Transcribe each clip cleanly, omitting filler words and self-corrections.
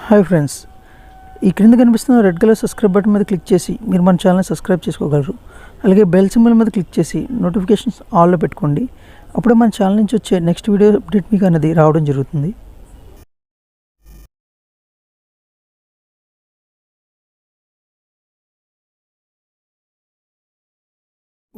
Hi friends, ఈ క్రింద కనిపిస్తున్న రెడ్ కలర్ సబ్స్క్రైబ్ బటన్ మీద క్లిక్ చేసి మీరు మన ఛానల్ని సబ్స్క్రైబ్ చేసుకోగలరు. అలాగే బెల్ సింబల్ మీద క్లిక్ చేసి నోటిఫికేషన్స్ ఆల్లో పెట్టుకోండి. అప్పుడే మన ఛానల్ నుంచి వచ్చే నెక్స్ట్ వీడియో అప్డేట్ మీకు అనేది రావడం జరుగుతుంది.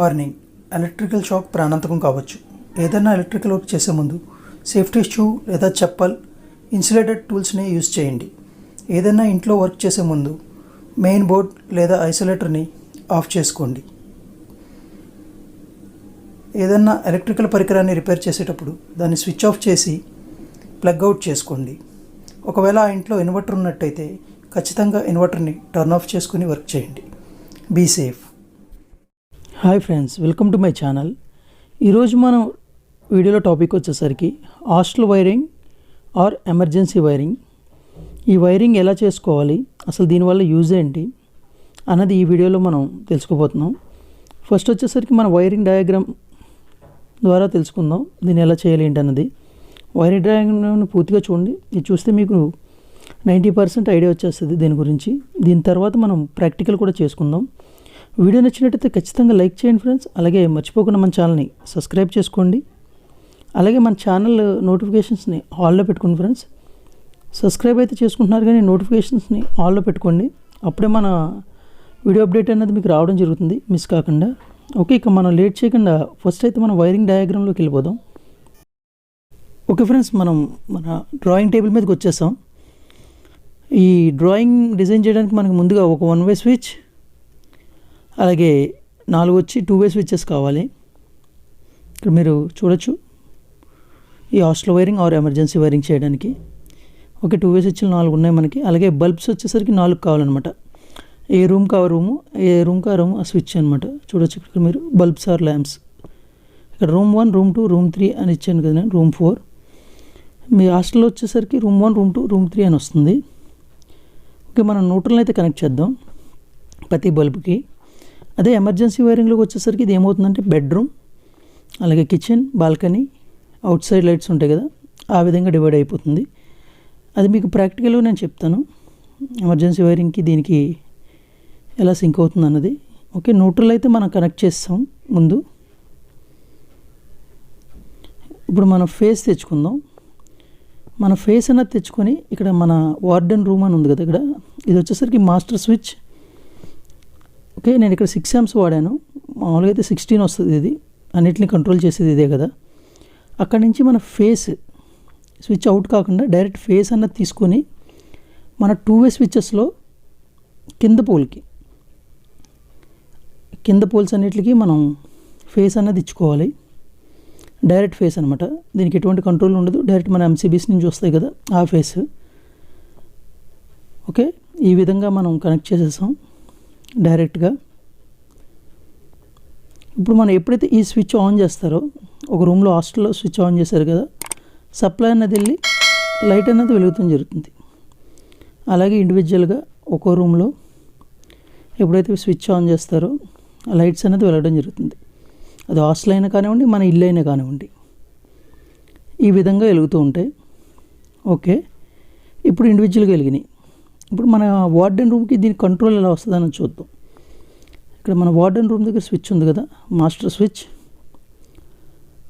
వార్నింగ్: ఎలక్ట్రికల్ షాక్ ప్రాణాంతకం కావచ్చు. ఏదైనా ఎలక్ట్రికల్ వర్క్ చేసే ముందు సేఫ్టీ షూ లేదా చెప్పల్, ఇన్సులేటెడ్ టూల్స్ని యూజ్ చేయండి. ఏదైనా ఇంట్లో వర్క్ చేసే ముందు మెయిన్ బోర్డ్ లేదా ఐసోలేటర్ని ఆఫ్ చేసుకోండి. ఏదైనా ఎలక్ట్రికల్ పరికరాన్ని రిపేర్ చేసేటప్పుడు దాన్ని స్విచ్ ఆఫ్ చేసి ప్లగ్ అవుట్ చేసుకోండి. ఒకవేళ ఆ ఇంట్లో ఇన్వర్టర్ ఉన్నట్టయితే ఖచ్చితంగా ఇన్వర్టర్ని టర్న్ ఆఫ్ చేసుకుని వర్క్ చేయండి. Be safe. Hi friends, welcome to my channel. ఈరోజు మనం వీడియోలో టాపిక్ వచ్చేసరికి hostel wiring or emergency wiring. ఈ వైరింగ్ ఎలా చేసుకోవాలి, అసలు దీనివల్ల యూజ్ ఏంటి అన్నది ఈ వీడియోలో మనం తెలుసుకోబోతున్నాం. ఫస్ట్ వచ్చేసరికి మన వైరింగ్ డయాగ్రామ్ ద్వారా తెలుసుకుందాం దీన్ని ఎలా చేయాలి ఏంటి అన్నది. వైరింగ్ డయాగ్రామ్ని పూర్తిగా చూడండి. ఇది చూస్తే మీకు 90% ఐడియా వచ్చేస్తుంది దీని గురించి. దీని తర్వాత మనం ప్రాక్టికల్ కూడా చేసుకుందాం. వీడియో నచ్చినట్టయితే ఖచ్చితంగా లైక్ చేయండి ఫ్రెండ్స్. అలాగే మర్చిపోకుండా మన ఛానల్ని సబ్స్క్రైబ్ చేసుకోండి. అలాగే మన ఛానల్ నోటిఫికేషన్స్ని ఆల్లో పెట్టుకోండి ఫ్రెండ్స్. సబ్స్క్రైబ్ అయితే చేసుకుంటున్నారు కానీ నోటిఫికేషన్స్ని ఆల్లో పెట్టుకోండి. అప్పుడే మన వీడియో అప్డేట్ అనేది మీకు రావడం జరుగుతుంది మిస్ కాకుండా. ఓకే, ఇక మనం లేట్ చేయకుండా ఫస్ట్ అయితే మనం వైరింగ్ డయాగ్రామ్లోకి వెళ్ళిపోదాం. ఓకే ఫ్రెండ్స్, మనం మన డ్రాయింగ్ టేబుల్ మీదకి వచ్చేసాం. ఈ డ్రాయింగ్ డిజైన్ చేయడానికి మనకు ముందుగా ఒక 1-way స్విచ్, అలాగే 4 వచ్చి 2-way స్విచ్చెస్ కావాలి. ఇక్కడ మీరు చూడొచ్చు ఈ hostel wiring or emergency wiring చేయడానికి. ఓకే, 2-way స్విచ్లు 4 ఉన్నాయి మనకి. అలాగే బల్బ్స్ వచ్చేసరికి 4 కావాలన్నమాట. ఏ రూమ్కి ఆ రూము, ఏ రూమ్కి ఆ రూమ్ ఆ స్విచ్ అనమాట. చూడొచ్చు ఇక్కడ మీరు బల్బ్స్ ఆర్ ల్యాంప్స్. ఇక్కడ రూమ్ 1, రూమ్ 2, రూమ్ 3 అని ఇచ్చాను కదా నేను. రూమ్ 4 మీ హాస్టల్లో వచ్చేసరికి రూమ్ 1, రూమ్ 2, రూమ్ 3 అని వస్తుంది. ఓకే, మనం న్యూట్రల్ని అయితే కనెక్ట్ చేద్దాం ప్రతి బల్బ్కి. అదే ఎమర్జెన్సీ వైరింగ్లోకి వచ్చేసరికి ఇది ఏమవుతుందంటే బెడ్రూమ్, అలాగే kitchen, balcony, out side lights ఉంటాయి కదా, ఆ విధంగా డివైడ్ అయిపోతుంది. అది మీకు ప్రాక్టికల్గా నేను చెప్తాను ఎమర్జెన్సీ వైరింగ్కి దీనికి ఎలా సింక్ అవుతుంది అన్నది. ఓకే, న్యూట్రల్ అయితే మనం కనెక్ట్ చేస్తాం ముందు. ఇప్పుడు మనం ఫేస్ తెచ్చుకుందాం. మన ఫేస్ అన్నది తెచ్చుకొని ఇక్కడ మన వార్డెన్ రూమ్ అని ఉంది కదా, ఇక్కడ ఇది వచ్చేసరికి మాస్టర్ స్విచ్. ఓకే, నేను ఇక్కడ 6 amps వాడాను. మామూలుగా అయితే 16 వస్తుంది. ఇది అన్నిటిని కంట్రోల్ చేసేది ఇదే కదా. అక్కడి నుంచి మన ఫేస్ స్విచ్ అవుట్ కాకుండా డైరెక్ట్ ఫేస్ అన్నది తీసుకొని మన 2-way స్విచ్చెస్లో కింద పోల్స్ అన్నిటికీ మనం ఫేస్ అన్నది ఇచ్చుకోవాలి. డైరెక్ట్ ఫేస్ అనమాట. దీనికి ఎటువంటి కంట్రోల్ ఉండదు. డైరెక్ట్ మన MCBs నుంచి వస్తాయి కదా ఆ ఫేస్. ఓకే, ఈ విధంగా మనం కనెక్ట్ చేసేసాం డైరెక్ట్గా. ఇప్పుడు మనం ఎప్పుడైతే ఈ స్విచ్ ఆన్ చేస్తారో, ఒక రూమ్లో హాస్టల్లో స్విచ్ ఆన్ చేశారు కదా, సప్లై అన్నది వెళ్ళి లైట్ అన్నది వెలుగుతూ జరుగుతుంది. అలాగే ఇండివిజువల్గా ఒక్కో రూమ్లో ఎప్పుడైతే స్విచ్ ఆన్ చేస్తారో లైట్స్ అనేది వెలగడం జరుగుతుంది. అది హాస్టల్ అయినా కానివ్వండి, మన ఇల్లు అయినా కానివ్వండి, ఈ విధంగా వెలుగుతూ ఉంటాయి. ఓకే, ఇప్పుడు ఇండివిజువల్గా వెలిగినాయి. ఇప్పుడు మన వార్డెన్ రూమ్కి దీని కంట్రోల్ ఎలా వస్తుందని చూద్దాం. ఇక్కడ మన వార్డెన్ రూమ్ దగ్గర స్విచ్ ఉంది కదా, మాస్టర్ స్విచ్.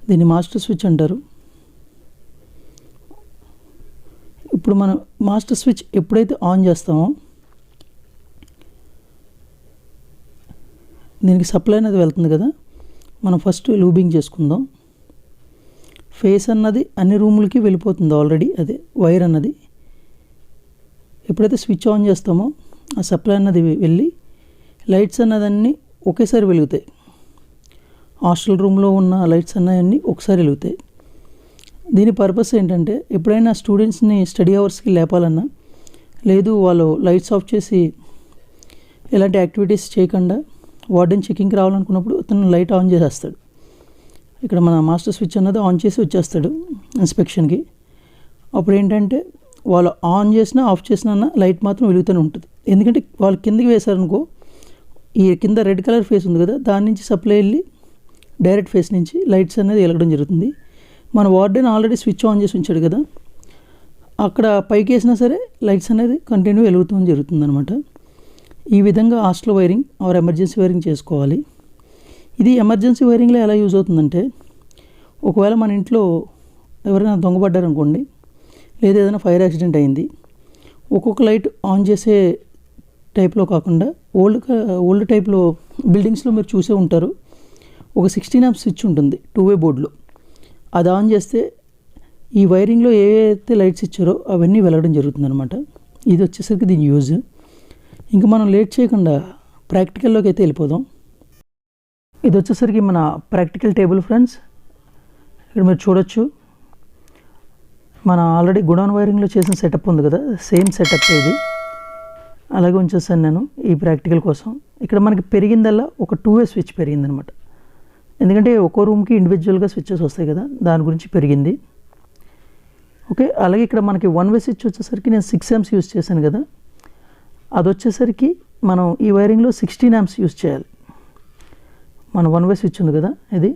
దీన్ని మాస్టర్ స్విచ్ అంటారు. ఇప్పుడు మనం మాస్టర్ స్విచ్ ఎప్పుడైతే ఆన్ చేస్తామో దీనికి సప్లై అనేది వెళ్తుంది కదా, మనం ఫస్ట్ లూబింగ్ చేసుకుందాం. ఫేస్ అన్నది అన్ని రూములకి వెళ్ళిపోతుంది ఆల్రెడీ. అదే వైర్ అన్నది ఎప్పుడైతే స్విచ్ ఆన్ చేస్తామో ఆ సప్లై అన్నది వెళ్ళి లైట్స్ అన్నదన్నీ ఒకేసారి వెలుగుతాయి. హాస్టల్ రూమ్లో ఉన్న లైట్స్ అన్నీ ఒకసారి వెలుగుతాయి. దీని పర్పస్ ఏంటంటే ఎప్పుడైనా స్టూడెంట్స్ని స్టడీ అవర్స్కి లేపాలన్నా, లేదు వాళ్ళు లైట్స్ ఆఫ్ చేసి ఎలాంటి యాక్టివిటీస్ చేయకుండా వార్డెన్ చెకింగ్కి రావాలనుకున్నప్పుడు అతను లైట్ ఆన్ చేసేస్తాడు. ఇక్కడ మన మాస్టర్ స్విచ్ అన్నది ఆన్ చేసి వచ్చేస్తాడు ఇన్స్పెక్షన్కి. అప్పుడు ఏంటంటే వాళ్ళు ఆన్ చేసినా ఆఫ్ చేసినా లైట్ మాత్రం వెలుగుతూనే ఉంటుంది. ఎందుకంటే వాళ్ళు కిందకి వేశారనుకో, ఈ కింద రెడ్ కలర్ ఫేస్ ఉంది కదా, దాని నుంచి సప్లై వెళ్ళి డైరెక్ట్ ఫేస్ నుంచి లైట్స్ అనేది వెలగడం జరుగుతుంది. మన వార్డెన్ ఆల్రెడీ స్విచ్ ఆన్ చేసి ఉంచాడు కదా, అక్కడ పైకి వేసినా సరే లైట్స్ అనేది కంటిన్యూ వెలుగుతూ జరుగుతుంది అనమాట. ఈ విధంగా hostel wiring or emergency wiring చేసుకోవాలి. ఇది ఎమర్జెన్సీ వైరింగ్లో ఎలా యూజ్ అవుతుందంటే, ఒకవేళ మన ఇంట్లో ఎవరైనా దొంగపడ్డారనుకోండి, లేదా ఏదైనా ఫైర్ యాక్సిడెంట్ అయింది, ఒక్కొక్క లైట్ ఆన్ చేసే టైప్లో కాకుండా ఓల్డ్ టైప్లో బిల్డింగ్స్లో మీరు చూసే ఉంటారు, ఒక 16 amp స్విచ్ ఉంటుంది 2-way బోర్డులో. అది ఆన్ చేస్తే ఈ వైరింగ్లో ఏవైతే లైట్స్ ఇచ్చారో అవన్నీ వెలగడం జరుగుతుంది అనమాట. ఇది వచ్చేసరికి దీని యూజ్. ఇంకా మనం లేట్ చేయకుండా ప్రాక్టికల్లోకి అయితే వెళ్ళిపోదాం. ఇది వచ్చేసరికి మన ప్రాక్టికల్ టేబుల్ ఫ్రెండ్స్. ఇక్కడ మీరు చూడొచ్చు, మన ఆల్రెడీ గుడౌన్ వైరింగ్లో చేసిన సెటప్ ఉంది కదా, సేమ్ సెటప్ ఇది. అలాగే ఉంచేసాను నేను ఈ ప్రాక్టికల్ కోసం. ఇక్కడ మనకి పెరిగిందల్లా ఒక 2-way స్విచ్ పెరిగిందనమాట. ఎందుకంటే ఒక్కో రూమ్కి ఇండివిజువల్గా స్విచ్చెస్ వస్తాయి కదా, దాని గురించి పెరిగింది. ఓకే, అలాగే ఇక్కడ మనకి 1-way స్విచ్ వచ్చేసరికి నేను 6 amps యూజ్ చేశాను కదా, అది వచ్చేసరికి మనం ఈ వైరింగ్లో 16 amps యూజ్ చేయాలి. మన 1-way స్విచ్ ఉంది కదా, ఇది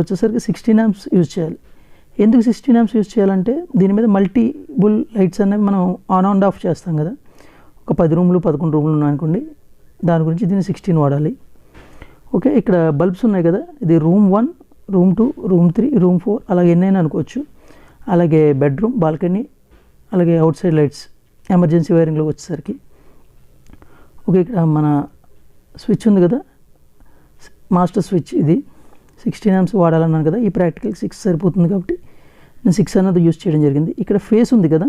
వచ్చేసరికి 16 amps యూజ్ చేయాలి. ఎందుకు 16 amps యూజ్ చేయాలంటే, దీని మీద మల్టిపుల్ లైట్స్ అనేవి మనం ఆన్ అండ్ ఆఫ్ చేస్తాం కదా. ఒక 10 రూమ్లు 11 రూమ్లు ఉన్నాయనుకోండి, దాని గురించి దీన్ని 16 వాడాలి. ఓకే, ఇక్కడ బల్బ్స్ ఉన్నాయి కదా, ఇది రూమ్ 1, రూమ్ 2, రూమ్ 3, రూమ్ 4 అలాగే ఎన్నైనా అనుకోవచ్చు. అలాగే బెడ్రూమ్, బాల్కనీ, అలాగే అవుట్ సైడ్ లైట్స్ ఎమర్జెన్సీ వైరింగ్లో వచ్చేసరికి. ఓకే, ఇక్కడ మన స్విచ్ ఉంది కదా, మాస్టర్ స్విచ్, ఇది 16 amps వాడాలన్నాను కదా. ఈ ప్రాక్టికల్ 6 సరిపోతుంది కాబట్టి నేను 6 అన్నది యూజ్ చేయడం జరిగింది. ఇక్కడ ఫేస్ ఉంది కదా,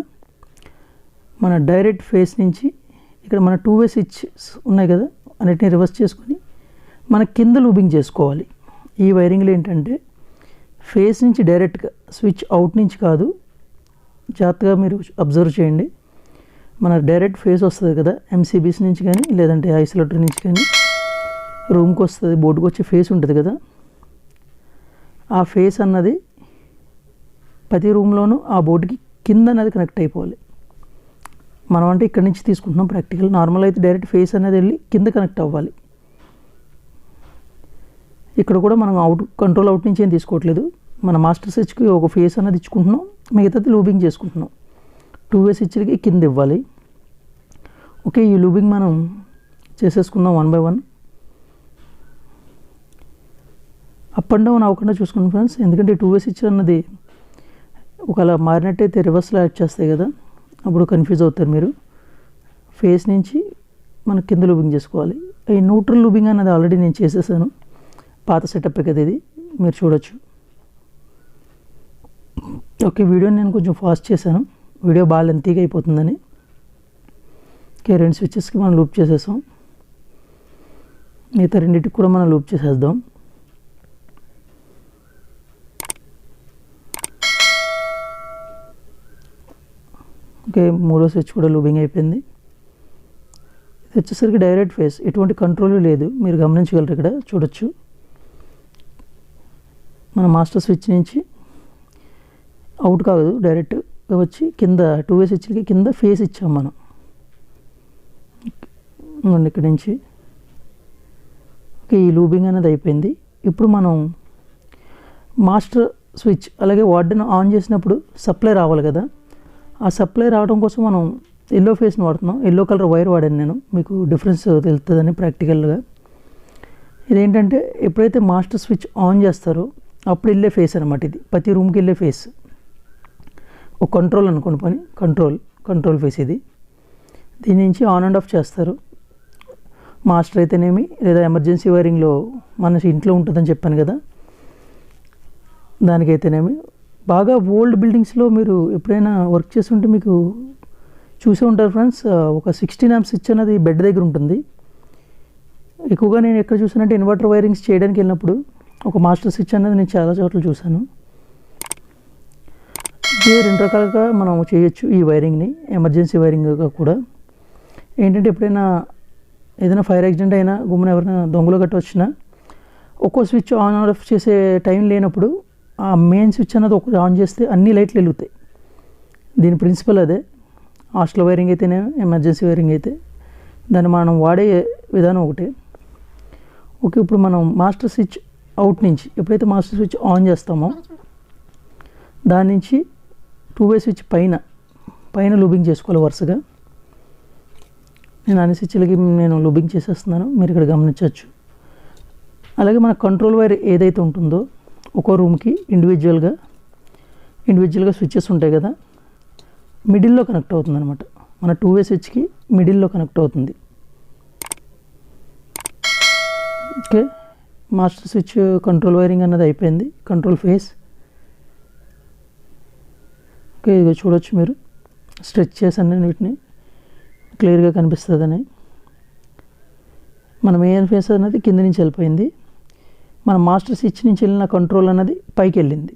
మన డైరెక్ట్ ఫేస్ నుంచి ఇక్కడ మన 2-way స్విచ్ ఉన్నాయి కదా, అన్నిటిని రివర్స్ చేసుకొని మన కింద లూబింగ్ చేసుకోవాలి. ఈ వైరింగ్లో ఏంటంటే ఫేస్ నుంచి డైరెక్ట్గా, స్విచ్ అవుట్ నుంచి కాదు, జాగ్రత్తగా మీరు అబ్జర్వ్ చేయండి. మన డైరెక్ట్ ఫేస్ వస్తుంది కదా, ఎంసీబీస్ నుంచి కానీ లేదంటే ఐసోలేటర్ నుంచి కానీ రూమ్కి వస్తుంది, బోర్డుకి వచ్చే ఫేస్ ఉంటుంది కదా, ఆ ఫేస్ అన్నది ప్రతి రూమ్లోనూ ఆ బోర్డుకి కింద అనేది కనెక్ట్ అయిపోవాలి. మనం అంటే ఇక్కడ నుంచి తీసుకుంటున్నాం ప్రాక్టికల్, నార్మల్ అయితే డైరెక్ట్ ఫేస్ అనేది వెళ్ళి కింద కనెక్ట్ అవ్వాలి. ఇక్కడ కూడా మనం కంట్రోల్ అవుట్ నుంచి ఏం తీసుకోవట్లేదు, మన మాస్టర్ స్విచ్కి ఒక ఫేస్ అనేది ఇచ్చుకుంటున్నాం, మిగతాది లూబింగ్ చేసుకుంటున్నాం. 2-way స్విచ్లకి కింద ఇవ్వాలి. ఓకే, ఈ లూబింగ్ మనం చేసేసుకుందాం 1 by 1. అప్ అండ్ డౌన్ అవ్వకుండా చూసుకున్నాం ఫ్రెండ్స్, ఎందుకంటే 2-way స్విచ్ అన్నది ఒకవేళ మారినట్టయితే రివర్స్లో యాడ్ చేస్తాయి కదా, అప్పుడు కన్ఫ్యూజ్ అవుతారు మీరు. ఫేస్ నుంచి మన కింద లూబింగ్ చేసుకోవాలి. ఈ న్యూట్రల్ లూబింగ్ అన్నది ఆల్రెడీ నేను చేసేసాను, పాత సెటప్ కదా ఇది, మీరు చూడొచ్చు. ఓకే, వీడియోని నేను కొంచెం ఫాస్ట్ చేశాను, వీడియో బాగా లెంతీగా అయిపోతుందని. ఓకే, 2 స్విచెస్కి మనం లూప్ చేసేసాం, మిగతా రెండింటికి కూడా మనం లూప్ చేసేద్దాం. ఓకే, 3వ స్విచ్ కూడా లూబింగ్ అయిపోయింది. ఇది వచ్చేసరికి డైరెక్ట్ ఫేస్, ఎటువంటి కంట్రోల్ లేదు, మీరు గమనించగలరు, ఇక్కడ చూడొచ్చు. మన మాస్టర్ స్విచ్ నుంచి అవుట్ కాదు, డైరెక్ట్గా వచ్చి కింద 2-way స్విచ్లకి కింద ఫేస్ ఇచ్చాం మనం ఇక్కడి నుంచి. ఓకే, ఈ లూబింగ్ అనేది అయిపోయింది. ఇప్పుడు మనం మాస్టర్ స్విచ్ అలాగే వార్డెన్ ఆన్ చేసినప్పుడు సప్లై రావాలి కదా, ఆ సప్లై రావడం కోసం మనం ఎల్లో ఫేస్ని వాడుతున్నాం. ఎల్లో కలర్ వైర్ వాడాను నేను, మీకు డిఫరెన్స్ తెలుస్తుందని ప్రాక్టికల్గా. ఇదేంటంటే ఎప్పుడైతే మాస్టర్ స్విచ్ ఆన్ చేస్తారో అప్పుడు వెళ్ళే ఫేస్ అనమాట, ఇది ప్రతి రూమ్కి వెళ్ళే ఫేస్. ఒక కంట్రోల్ అనుకోండి, పని కంట్రోల్ ఫేస్ ఇది. దీని నుంచి ఆన్ అండ్ ఆఫ్ చేస్తారు. మాస్టర్ అయితేనేమి లేదా ఎమర్జెన్సీ వైరింగ్లో మన ఇంట్లో ఉంటుందని చెప్పాను కదా, దానికైతేనేమి. బాగా ఓల్డ్ బిల్డింగ్స్లో మీరు ఎప్పుడైనా వర్క్ చేస్తుంటే మీకు చూసే ఉంటారు ఫ్రెండ్స్, ఒక 16 amps స్విచ్ అనేది బెడ్ దగ్గర ఉంటుంది. ఎక్కువగా నేను ఎక్కడ చూసానంటే ఇన్వర్టర్ వైరింగ్స్ చేయడానికి వెళ్ళినప్పుడు ఒక మాస్టర్ స్విచ్ అనేది నేను చాలా చోట్ల చూశాను. ఇదే 2 రకాలుగా మనం చేయొచ్చు ఈ వైరింగ్ని, ఎమర్జెన్సీ వైరింగ్గా కూడా. ఏంటంటే ఎప్పుడైనా ఏదైనా ఫైర్ యాక్సిడెంట్ అయినా, గుమ్మన ఎవరైనా దొంగలు గట్ట వచ్చినా ఒక్కో స్విచ్ ఆన్ ఆఫ్ చేసే టైం లేనప్పుడు ఆ మెయిన్ స్విచ్ అనేది ఒకటి ఆన్ చేస్తే అన్ని లైట్లు వెలుగుతాయి. దీని ప్రిన్సిపల్ అదే. హాస్టల్ వైరింగ్ అయితేనే, ఎమర్జెన్సీ వైరింగ్ అయితే దాన్ని మనం వాడే విధానం ఒకటే. ఓకే, ఇప్పుడు మనం మాస్టర్ స్విచ్ అవుట్ నుంచి ఎప్పుడైతే మాస్టర్ స్విచ్ ఆన్ చేస్తామో దాని నుంచి 2-way స్విచ్ పైన లూబింగ్ చేసుకోవాలి వరుసగా. నేను అన్ని స్విచ్లకి లూబింగ్ చేసేస్తున్నాను, మీరు ఇక్కడ గమనించవచ్చు. అలాగే మన కంట్రోల్ వైర్ ఏదైతే ఉంటుందో ఒక్కో రూమ్కి ఇండివిజువల్గా స్విచ్చెస్ ఉంటాయి కదా, మిడిల్లో కనెక్ట్ అవుతుంది అనమాట. మన 2-వే స్విచ్కి మిడిల్లో కనెక్ట్ అవుతుంది. Okay, master switch control wiring అన్నది అయిపోయింది. కంట్రోల్ ఫేస్ ఓకే, ఇదిగో చూడొచ్చు మీరు, స్ట్రెచ్ చేసాను వీటిని, క్లియర్గా కనిపిస్తుందని. మన మెయిన్ ఫేస్ అనేది కింద నుంచి వెళ్ళిపోయింది, మన మాస్టర్ స్విచ్ నుంచి వెళ్ళిన కంట్రోల్ అన్నది పైకి వెళ్ళింది.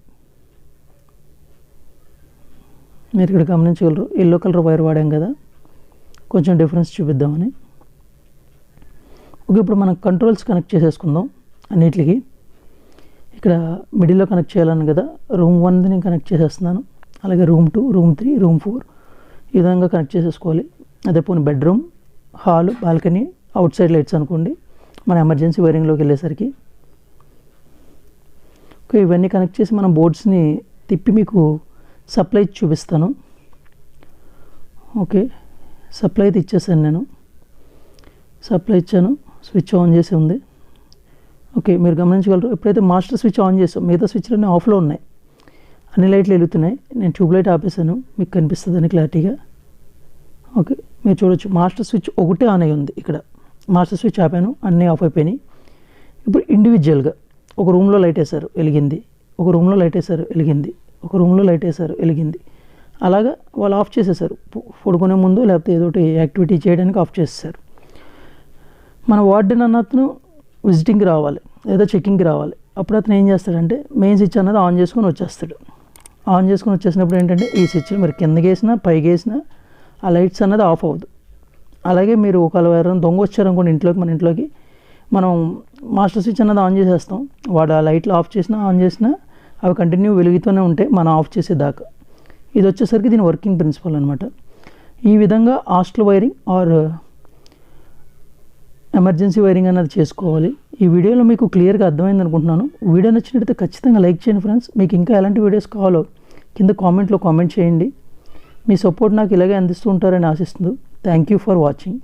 మీరు ఇక్కడ గమనించగలరు, ఎల్లో కలర్ వైర్ వాడాం కదా, కొంచెం డిఫరెన్స్ చూపిద్దామని. ఓకే, ఇప్పుడు మనం కంట్రోల్స్ కనెక్ట్ చేసేసుకుందాం అన్నిటికి. ఇక్కడ మిడిల్లో కనెక్ట్ చేయాలని కదా, రూమ్ 1 నేను కనెక్ట్ చేసేస్తున్నాను. అలాగే రూమ్ 2, రూమ్ 3, రూమ్ 4 ఈ విధంగా కనెక్ట్ చేసేసుకోవాలి. అదే పోనీ bedroom, hall, balcony, out side lights అనుకోండి మన ఎమర్జెన్సీ వైరింగ్లోకి వెళ్ళేసరికి. ఓకే, ఇవన్నీ కనెక్ట్ చేసి మనం బోర్డ్స్ని తిప్పి మీకు సప్లై చూపిస్తాను. ఓకే, సప్లై అయితే ఇచ్చేసాను నేను, సప్లై ఇచ్చాను, స్విచ్ ఆన్ చేసి ఉంది. ఓకే, మీరు గమనించగలరు, ఎప్పుడైతే మాస్టర్ స్విచ్ ఆన్ చేసాం మిగతా స్విచ్లన్నీ ఆఫ్లో ఉన్నాయి, అన్ని లైట్లు వెలుగుతున్నాయి. నేను ట్యూబ్ లైట్ ఆపేసాను, మీకు కనిపిస్తుందని క్లారిటీగా. ఓకే, మీరు చూడొచ్చు మాస్టర్ స్విచ్ ఒకటే ఆన్ అయి ఉంది. ఇక్కడ మాస్టర్ స్విచ్ ఆపాను, అన్నీ ఆఫ్ అయిపోయినాయి. ఇప్పుడు ఇండివిజువల్గా ఒక రూమ్లో లైట్ వేశారు, వెలిగింది, ఒక రూమ్లో లైట్ వేశారు, వెలిగింది, ఒక రూమ్లో లైట్ వేశారు, వెలిగింది. అలాగా వాళ్ళు ఆఫ్ చేసేసారు, పడుకునే ముందు లేకపోతే ఏదో ఒకటి యాక్టివిటీ చేయడానికి ఆఫ్ చేసేసారు. మన వార్డెన్ అన్నతను విజిటింగ్కి రావాలి లేదా చెక్కింగ్కి రావాలి, అప్పుడు అతను ఏం చేస్తాడంటే మెయిన్ స్విచ్ అన్నది ఆన్ చేసుకొని వచ్చేస్తాడు. ఆన్ చేసుకొని వచ్చేసినప్పుడు ఏంటంటే ఈ స్విచ్లు మీరు కిందకి వేసినా పైకి వేసినా ఆ లైట్స్ అన్నది ఆఫ్ అవ్వదు. అలాగే మీరు ఒకవేళ ఎవరైనా దొంగ వచ్చారనుకోండి ఇంట్లోకి, మన ఇంట్లోకి మనం మాస్టర్ స్విచ్ అన్నది ఆన్ చేసేస్తాం, వాడు ఆ లైట్లు ఆఫ్ చేసినా ఆన్ చేసినా అవి కంటిన్యూ వెలుగుతూనే ఉంటాయి మనం ఆఫ్ చేసేదాకా. ఇది వచ్చేసరికి దీని వర్కింగ్ ప్రిన్సిపల్ అనమాట. ఈ విధంగా hostel wiring or emergency wiring అన్నది చేసుకోవాలి. ఈ వీడియోలో మీకు క్లియర్గా అర్థమైంది అనుకుంటున్నాను. వీడియో నచ్చినట్లయితే ఖచ్చితంగా లైక్ చేయండి ఫ్రెండ్స్. మీకు ఇంకా ఎలాంటి వీడియోస్ కావాలో కింద కామెంట్లో కామెంట్ చేయండి. మీ సపోర్ట్ నాకు ఇలాగే అందిస్తూ ఉంటారని ఆశిస్తుంది. Thank you for watching.